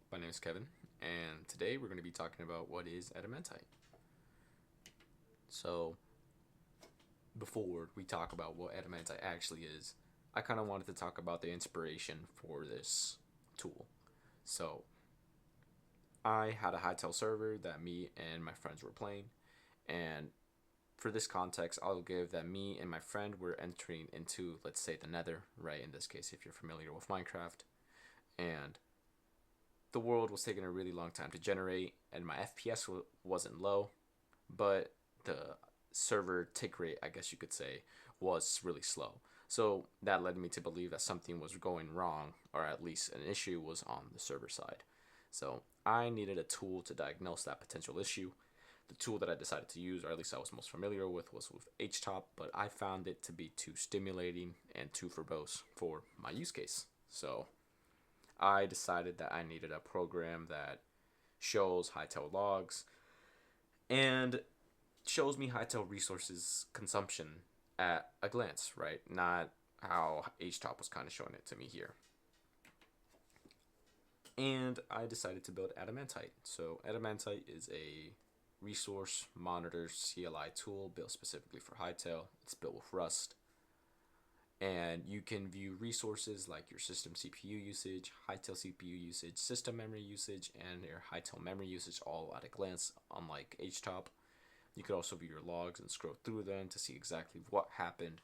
My name is Kevin, and today we're going to be talking about what is adamantite. So, before we talk about what adamantite actually is, I kind of wanted to talk about the inspiration for this tool. So, I had a Hytale server that me and my friends were playing, and for this context, I'll give that me and my friend were entering into, let's say, the Nether, right? In this case, if you're familiar with Minecraft, and the world was taking a really long time to generate, and my FPS wasn't low, but the server tick rate, I guess you could say, was really slow. So that led me to believe that something was going wrong, or at least an issue was on the server side. So I needed a tool to diagnose that potential issue. The tool that I decided to use, or at least I was most familiar with, was with HTOP, but I found it to be too stimulating and too verbose for my use case. So I decided that I needed a program that shows Hytale logs and shows me Hytale resources consumption at a glance, right? Not how HTOP was kind of showing it to me here. And I decided to build Adamantite. So Adamantite is a resource monitor CLI tool built specifically for Hytale. It's built with Rust, and you can view resources like your system CPU usage, Hytale CPU usage, system memory usage, and your Hytale memory usage all at a glance, unlike HTOP. You could also view your logs and scroll through them to see exactly what happened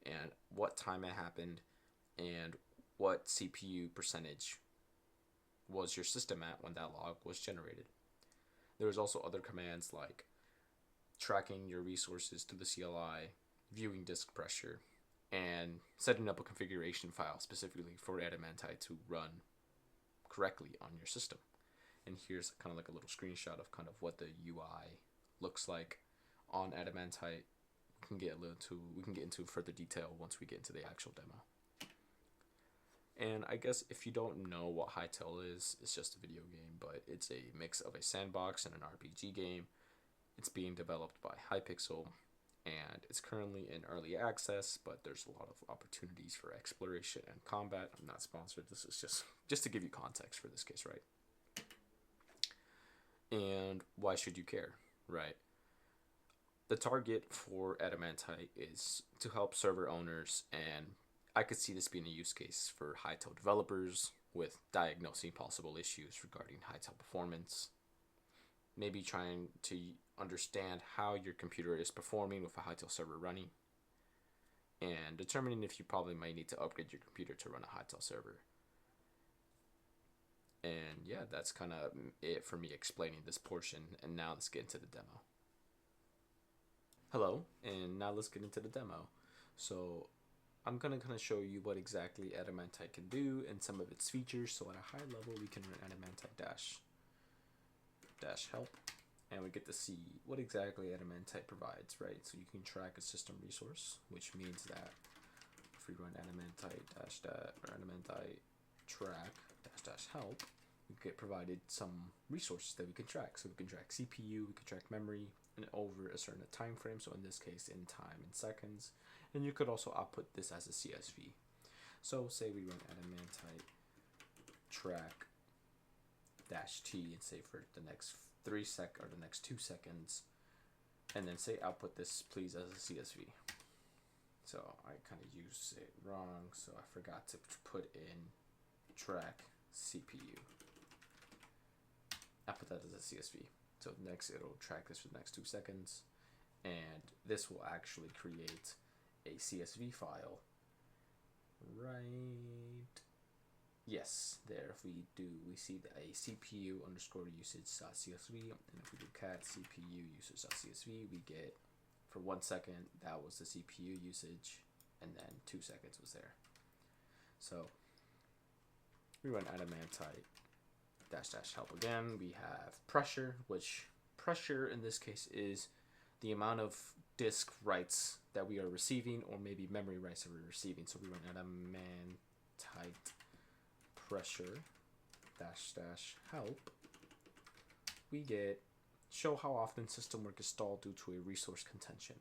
and what time it happened and what CPU percentage was your system at when that log was generated. There was also other commands like tracking your resources through the CLI, viewing disk pressure, and setting up a configuration file specifically for Adamantite to run correctly on your system. And here's kind of like a little screenshot of kind of what the UI looks like on Adamantite. We can get into further detail once we get into the actual demo. And I guess if you don't know what Hytale is, it's just a video game, but it's a mix of a sandbox and an RPG game. It's being developed by Hypixel, and it's currently in early access, but there's a lot of opportunities for exploration and combat. I'm not sponsored. This is just to give you context for this case, right? And why should you care, right? The target for Adamantite is to help server owners, and I could see this being a use case for Hytale developers with diagnosing possible issues regarding Hytale performance, maybe trying to understand how your computer is performing with a Hytale server running, and determining if you probably might need to upgrade your computer to run a Hytale server. And yeah, that's kind of it for me explaining this portion, and now let's get into the demo. Hello, and now let's get into the demo. So I'm gonna kind of show you what exactly Adamantite can do and some of its features. So at a high level, we can run Adamantite dash help, and we get to see what exactly Adamantite provides, right? So you can track a system resource, which means that if we run Adamantite Adamantite track dash help, we get provided some resources that we can track. So we can track CPU, we can track memory, and over a certain time frame. So in this case, in time in seconds. And you could also output this as a CSV. So say we run Adamantite track -t and say for the next 2 seconds, and then say output this please as a CSV. So I kind of used it wrong, so I forgot to put in track CPU. I put that as a CSV. So next it'll track this for the next 2 seconds, and this will actually create a CSV file, right? Yes, there. If we do, we see that a CPU underscore usage.csv, and if we do cat CPU usage.csv, we get for 1 second that was the CPU usage, and then 2 seconds was there. So we run Adamantite dash help again. We have pressure, which pressure in this case is the amount of disk writes that we are receiving, or maybe memory writes that we're receiving. So we run Adamantite pressure dash help. We get show how often system work is stalled due to a resource contention.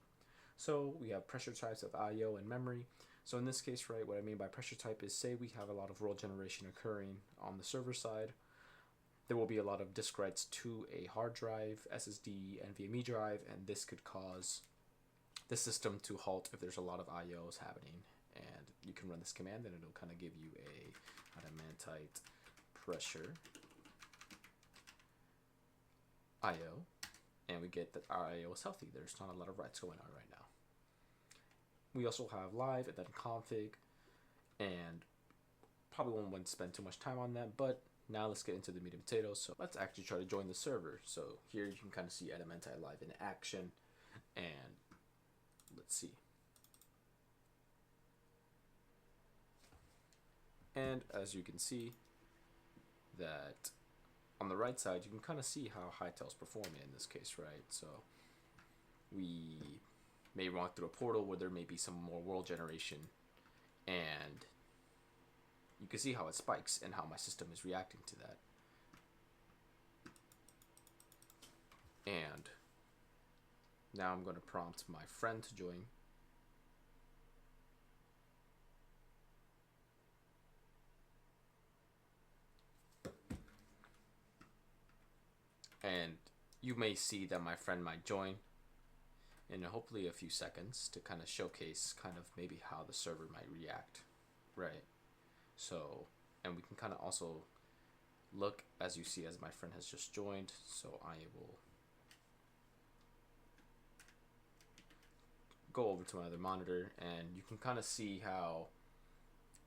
So we have pressure types of IO and memory. So in this case, right, what I mean by pressure type is, say we have a lot of world generation occurring on the server side, there will be a lot of disk writes to a hard drive, SSD, NVMe drive, and this could cause the system to halt if there's a lot of IOs happening. And you can run this command and it'll kind of give you a Adamantite pressure IO, and we get that our IO is healthy. There's not a lot of writes going on right now. We also have live and then config, and probably won't spend too much time on that, but now let's get into the meat and potatoes. So let's actually try to join the server. So here you can kind of see Adamantite live in action, and let's see. And as you can see, that on the right side, you can kind of see how Hytale's performing in this case, right? So we may walk through a portal where there may be some more world generation, and you can see how it spikes and how my system is reacting to that. And now I'm going to prompt my friend to join. And you may see that my friend might join in hopefully a few seconds to kind of showcase kind of maybe how the server might react, right? So, and we can kind of also look, as you see, as my friend has just joined. So I will go over to my other monitor, and you can kind of see how,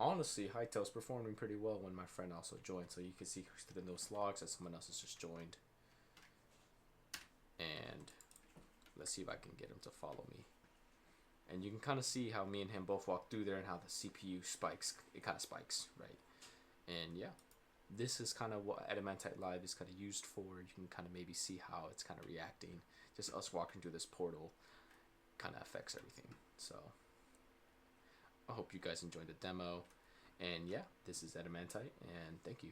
honestly, Hytale's performing pretty well when my friend also joined. So you can see through those logs that someone else has just joined. And let's see if I can get him to follow me. And you can kind of see how me and him both walk through there and how the CPU spikes. It kind of spikes, right? And yeah, this is kind of what Adamantite Live is kind of used for. You can kind of maybe see how it's kind of reacting. Just us walking through this portal kind of affects everything. So I hope you guys enjoyed the demo. And yeah, this is Adamantite, and thank you.